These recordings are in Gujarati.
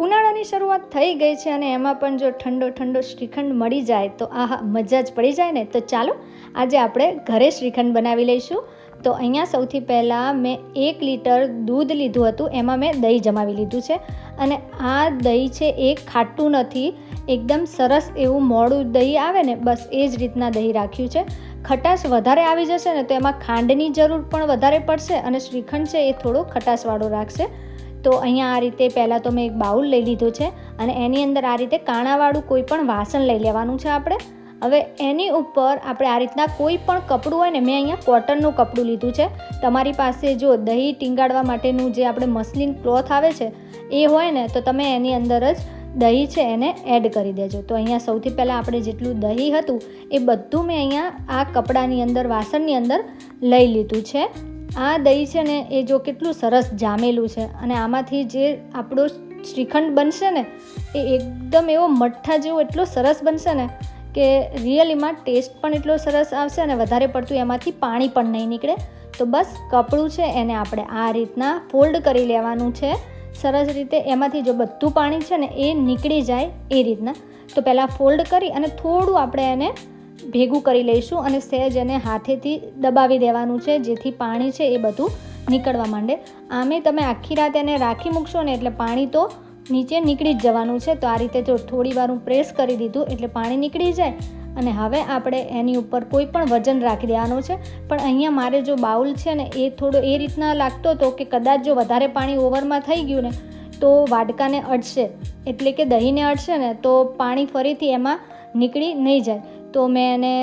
ઉનાળાની શરૂઆત થઈ ગઈ છે અને એમાં પણ જો ઠંડો ઠંડો શ્રીખંડ મળી જાય તો આહા મજા જ પડી જાય ને. તો ચાલો આજે આપણે ઘરે શ્રીખંડ બનાવી લઈશું. તો અહીંયા સૌથી પહેલાં મેં 1 લીટર દૂધ લીધું હતું, એમાં મેં દહીં જમાવી લીધું છે. અને આ દહીં છે એ ખાટું નથી, એકદમ સરસ એવું મોડું દહીં આવે ને બસ એ જ રીતના દહીં રાખ્યું છે. ખટાશ વધારે આવી જશે ને તો એમાં ખાંડની જરૂર પણ વધારે પડશે અને શ્રીખંડ છે એ થોડો ખટાશવાળો રાખશે. તો અહીંયા આ રીતે પહેલાં તો મેં એક બાઉલ લઈ લીધું છે અને એની અંદર આ રીતે કાણાવાળું કોઈ પણ વાસણ લઈ લેવાનું છે આપણે. હવે એની ઉપર આપણે આ રીતના કોઈ પણ કપડું હોય ને, મેં અહીંયા કોટનનું કપડું લીધું છે. તમારી પાસે જો દહીં ટીંગાડવા માટેનું જે આપણે મસલિન ક્લોથ આવે છે એ હોય ને તો તમે એની અંદર જ દહીં છે એને એડ કરી દેજો. તો અહીંયા સૌથી પહેલાં આપણે જેટલું દહીં હતું એ બધું મેં અહીંયા આ કપડાની અંદર વાસણની અંદર લઈ લીધું છે. આ દહીં છે ને એ જો કેટલું સરસ જામેલું છે અને આમાંથી જે આપણો શ્રીખંડ બનશે ને એ એકદમ એવો મઠ્ઠા જેવો એટલો સરસ બનશે ને કે રિયલીમાં ટેસ્ટ પણ એટલો સરસ આવશે અને વધારે પડતું એમાંથી પાણી પણ નહીં નીકળે. તો બસ કપડું છે એને આપણે આ રીતના ફોલ્ડ કરી લેવાનું છે સરસ રીતે. એમાંથી જો બધું પાણી છે ને એ નીકળી જાય એ રીતના. તો પહેલાં ફોલ્ડ કરી અને થોડું આપણે એને ભેગું કરી લઈશું અને સહેજ એને હાથેથી દબાવી દેવાનું છે જેથી પાણી છે એ બધું નીકળવા માંડે. આમે તમે આખી રાત એને રાખી મૂકશો ને એટલે પાણી તો નીચે નીકળી જ જવાનું છે. તો આ રીતે જો થોડી વાર હું પ્રેસ કરી દીધું એટલે પાણી નીકળી જાય. અને હવે આપણે એની ઉપર કોઈ પણ વજન રાખી દેવાનું છે. પણ અહીંયા મારે જો બાઉલ છે ને એ થોડો એ રીતના લાગતો હતો કે કદાચ જો વધારે પાણી ઓવરમાં થઈ ગયું ને તો વાડકાને અડશે, એટલે કે દહીંને અડશે ને તો પાણી ફરીથી એમાં નીકળી નહીં જાય. તો મેં એને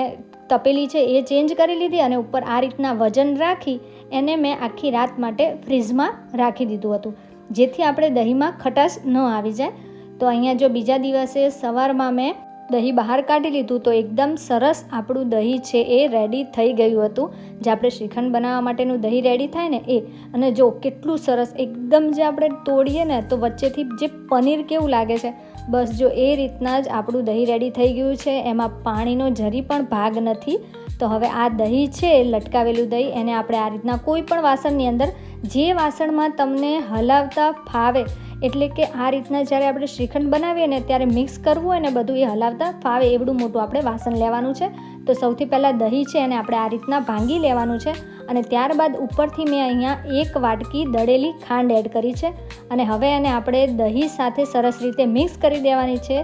તપેલી છે એ ચેન્જ કરી લીધી અને ઉપર આ રીતના વજન રાખી એને મેં આખી રાત માટે ફ્રીઝમાં રાખી દીધું હતું જેથી આપણે દહીંમાં ખટાશ ન આવી જાય. તો અહીંયા જો બીજા દિવસે સવારમાં મેં દહીં બહાર કાઢી લીધું તો એકદમ સરસ આપણું દહીં છે એ રેડી થઈ ગયું હતું. જે આપણે શ્રીખંડ બનાવવા માટેનું દહીં રેડી થાય ને એ. અને જો કેટલું સરસ એકદમ જે આપણે તોડીએ ને તો વચ્ચેથી જે પનીર કેવું લાગે છે બસ જો એ રીતના જ આપણું દહીં રેડી થઈ ગયું છે. એમાં પાણીનો જરી પણ ભાગ નથી. તો હવે આ દહીં છે લટકાવેલું દહીં એને આપણે આ રીતના કોઈ પણ વાસણની અંદર, જે વાસણમાં તમને હલાવતા ફાવે, એટલે કે આ રીતના જ્યારે આપણે શ્રીખંડ બનાવીએ ને ત્યારે મિક્સ કરવું હોય ને બધું એ હલાવતા ફાવે એવડું મોટું આપણે વાસણ લેવાનું છે. તો સૌથી પહેલાં દહીં છે એને આપણે આ રીતના ભાંગી લેવાનું છે અને ત્યારબાદ ઉપરથી મેં અહીંયા 1 વાટકી દળેલી ખાંડ એડ કરી છે. અને હવે એને આપણે દહીં સાથે સરસ રીતે મિક્સ કરી દેવાની છે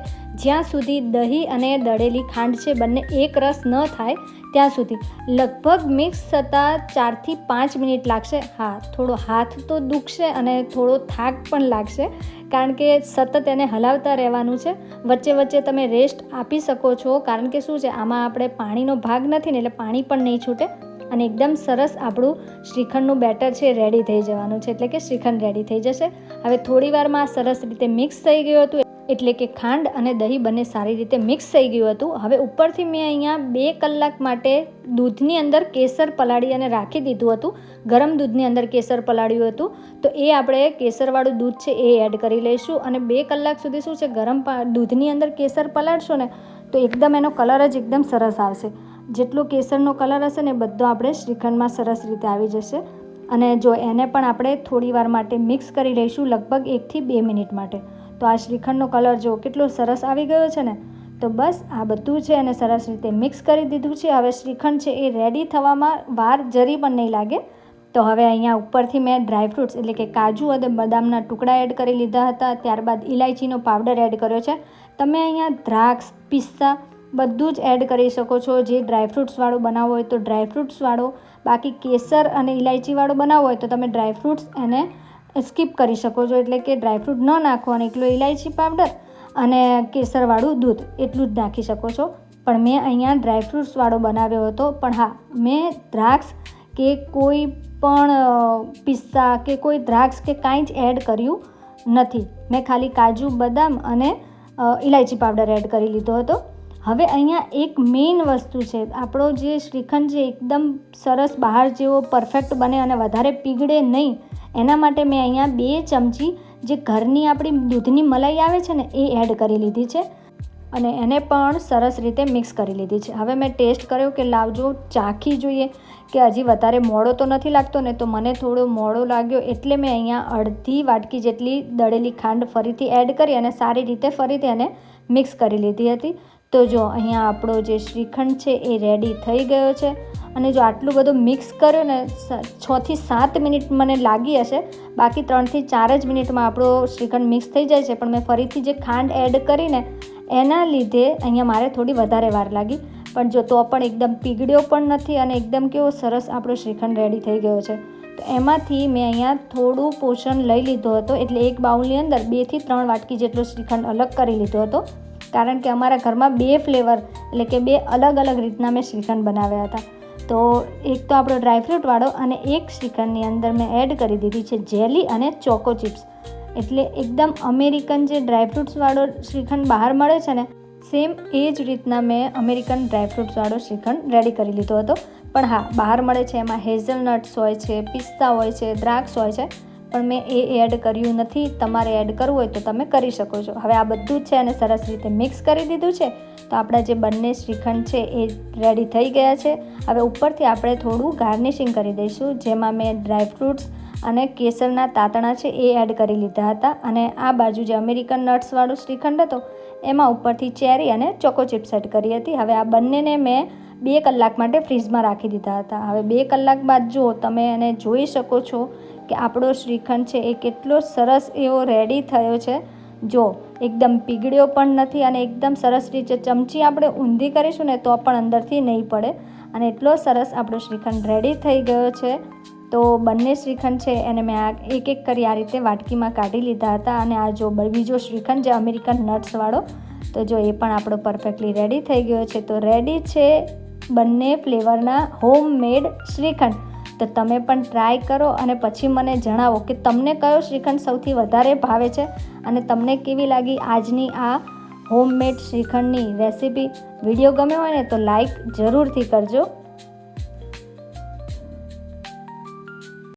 જ્યાં સુધી દહીં અને દળેલી ખાંડ છે બંને એક રસ ન થાય ત્યાં સુધી. લગભગ મિક્સ થતાં 4 થી 5 મિનિટ લાગશે. હા, થોડો હાથ તો દુખશે અને થોડો થાક પણ લાગશે કારણ કે સતત એને હલાવતા રહેવાનું છે. વચ્ચે વચ્ચે તમે રેસ્ટ આપી શકો છો કારણ કે શું છે આમાં આપણે પાણીનો ભાગ નથી ને એટલે પાણી પણ નહીં છૂટે અને એકદમ સરસ આપણું શ્રીખંડનું બેટર છે રેડી થઈ જવાનું છે, એટલે કે શ્રીખંડ રેડી થઈ જશે. હવે થોડી વારમાં સરસ રીતે મિક્સ થઈ ગયું હતું, એટલે કે ખાંડ અને દહીં બંને સારી રીતે મિક્સ થઈ ગયું હતું. હવે ઉપરથી મેં અહીંયા 2 કલાક માટે દૂધની અંદર કેસર પલાળી અને રાખી દીધું હતું. ગરમ દૂધની અંદર કેસર પલાળ્યું હતું તો એ આપણે કેસરવાળું દૂધ છે એ એડ કરી લઈશું. અને 2 કલાક સુધી શું છે ગરમ દૂધની અંદર કેસર પલાળશો ને તો એકદમ એનો કલર જ એકદમ સરસ આવશે. જેટલો કેસરનો કલર હશે ને બધો આપણે શ્રીખંડમાં સરસ રીતે આવી જશે. અને જો એને પણ આપણે થોડી વાર માટે મિક્સ કરી લઈશું, લગભગ 1 થી 2 મિનિટ માટે. તો આ શ્રીખંડનો કલર જો કેટલો સરસ આવી ગયો છે ને. તો બસ આ બધું છે એને સરસ રીતે મિક્સ કરી દીધું છે. હવે શ્રીખંડ છે એ રેડી થવામાં વાર જરી પણ નહીં લાગે. તો હવે અહીંયા ઉપરથી મેં ડ્રાયફ્રૂટ્સ એટલે કે કાજુ અને બદામના ટુકડા એડ કરી લીધા હતા. ત્યારબાદ ઇલાયચીનો પાવડર એડ કર્યો છે. તમે અહીંયા દ્રાક્ષ, પિસ્તા બધું જ એડ કરી શકો છો. જે ડ્રાયફ્રૂટ્સવાળો બનાવવો હોય તો ડ્રાયફ્રૂટ્સવાળો, બાકી કેસર અને ઇલાયચીવાળો બનાવવો હોય તો તમે ડ્રાયફ્રૂટ્સ એને સ્કીપ કરી શકો છો, એટલે કે ડ્રાયફ્રૂટ ન નાખો અને એકલો ઇલાયચી પાવડર અને કેસરવાળું દૂધ એટલું જ નાખી શકો છો. પણ મેં અહીંયા ડ્રાયફ્રૂટ્સવાળો બનાવ્યો હતો. પણ હા, મેં દ્રાક્ષ કે કોઈ પણ પિસ્તા કે કોઈ દ્રાક્ષ કે કાંઈ જ એડ કર્યું નથી. મેં ખાલી કાજુ, બદામ અને ઇલાયચી પાવડર એડ કરી લીધો હતો. હવે અહીંયા એક મેઇન વસ્તુ છે, આપણો જે શ્રીખંડ છે એકદમ સરસ બહાર જેવો પરફેક્ટ બને અને વધારે પીગળે નહીં એના માટે મેં અહીંયા 2 ચમચી જે ઘરની આપણી દૂધની મલાઈ આવે છે ને એ એડ કરી લીધી છે. અને એને પણ સરસ રીતે મિક્સ કરી લીધી છે. હવે મેં ટેસ્ટ કર્યો કે લાવજો ચાખી જોઈએ કે હજી વધારે મોડો તો નથી લાગતો ને, તો મને થોડો મોડો લાગ્યો એટલે મેં અહીંયા અડધી વાટકી જેટલી દળેલી ખાંડ ફરીથી એડ કરી અને સારી રીતે ફરીથી એને મિક્સ કરી લીધી હતી. તો જો અહીંયા આપણો જે શ્રીખંડ છે એ રેડી થઈ ગયો છે. અને જો આટલું બધું મિક્સ કર્યું ને 6 થી 7 મિનિટ મને લાગી હશે, બાકી 3 થી 4 જ મિનિટમાં આપણો શ્રીખંડ મિક્સ થઈ જાય છે. પણ મેં ફરીથી જે ખાંડ એડ કરીને એના લીધે અહીંયા મારે થોડી વધારે વાર લાગી. પણ જો તો પણ એકદમ પીગળ્યો પણ નથી અને એકદમ કેવો સરસ આપણો શ્રીખંડ રેડી થઈ ગયો છે. તો એમાંથી મેં અહીંયા થોડું પોર્શન લઈ લીધો હતો, એટલે એક બાઉલની અંદર 2 થી 3 વાટકી જેટલો શ્રીખંડ અલગ કરી લીધો હતો. કારણ કે અમારા ઘરમાં 2 ફ્લેવર એટલે કે 2 અલગ અલગ રીતના મેં શ્રીખંડ બનાવ્યા હતા. તો એક તો આપણો ડ્રાયફ્રૂટવાળો અને એક શ્રીખંડની અંદર મેં એડ કરી દીધી છે જેલી અને ચોકો ચિપ્સ. એટલે એકદમ અમેરિકન જે ડ્રાયફ્રૂટ્સવાળો શ્રીખંડ બહાર મળે છે ને, સેમ એ જ રીતના મેં અમેરિકન ડ્રાયફ્રૂટ્સવાળો શ્રીખંડ રેડી કરી લીધો હતો. પણ હા, બહાર મળે છે એમાં હેઝલનટ્સ હોય છે, પિસ્તા હોય છે, દ્રાક્ષ હોય છે, પણ મેં એ એડ કર્યું નથી. તમારે એડ કરવું હોય તો તમે કરી શકો છો. હવે આ બધું જ છે અને સરસ રીતે મિક્સ કરી દીધું છે. તો આપણા જે બંને શ્રીખંડ છે એ રેડી થઈ ગયા છે. હવે ઉપરથી આપણે થોડું ગાર્નિશિંગ કરી દઈશું, જેમાં મેં ડ્રાયફ્રૂટ્સ અને કેસરના તાતણા છે એ એડ કરી લીધા હતા. અને આ બાજુ જે અમેરિકન નટ્સવાળું શ્રીખંડ હતો એમાં ઉપરથી ચેરી અને ચોકો ચિપ્સ એડ કરી હતી. હવે આ બંનેને મેં 2 કલાક માટે ફ્રીઝમાં રાખી દીધા હતા. હવે 2 કલાક બાદ જો તમે એને જોઈ શકો છો કે આપણો શ્રીખંડ છે એ કેટલો સરસ એવો રેડી થયો છે. જો એકદમ પીગળ્યો પણ નથી અને એકદમ સરસ રીતે ચમચી આપણે ઊંધી કરીશું ને તો પણ અંદરથી નહીં પડે. અને એટલો સરસ આપણો શ્રીખંડ રેડી થઈ ગયો છે. તો બંને શ્રીખંડ છે એને મેં એક એક કરી આ રીતે વાટકીમાં કાઢી લીધા હતા. અને આ જો બીજો શ્રીખંડ જે અમેરિકન નટ્સવાળો, તો જો એ પણ આપણો પરફેક્ટલી રેડી થઈ ગયો છે. તો રેડી છે બંને ફ્લેવરના હોમમેડ શ્રીખંડ. તો તમે પણ ટ્રાય કરો અને પછી મને જણાવો કે તમને કયો શ્રીખંડ સૌથી વધારે ભાવે છે અને તમને કેવી લાગી આજની આ હોમમેડ શ્રીખંડની રેસીપી. વિડીયો ગમ્યો હોય ને તો લાઈક જરૂરથી કરજો.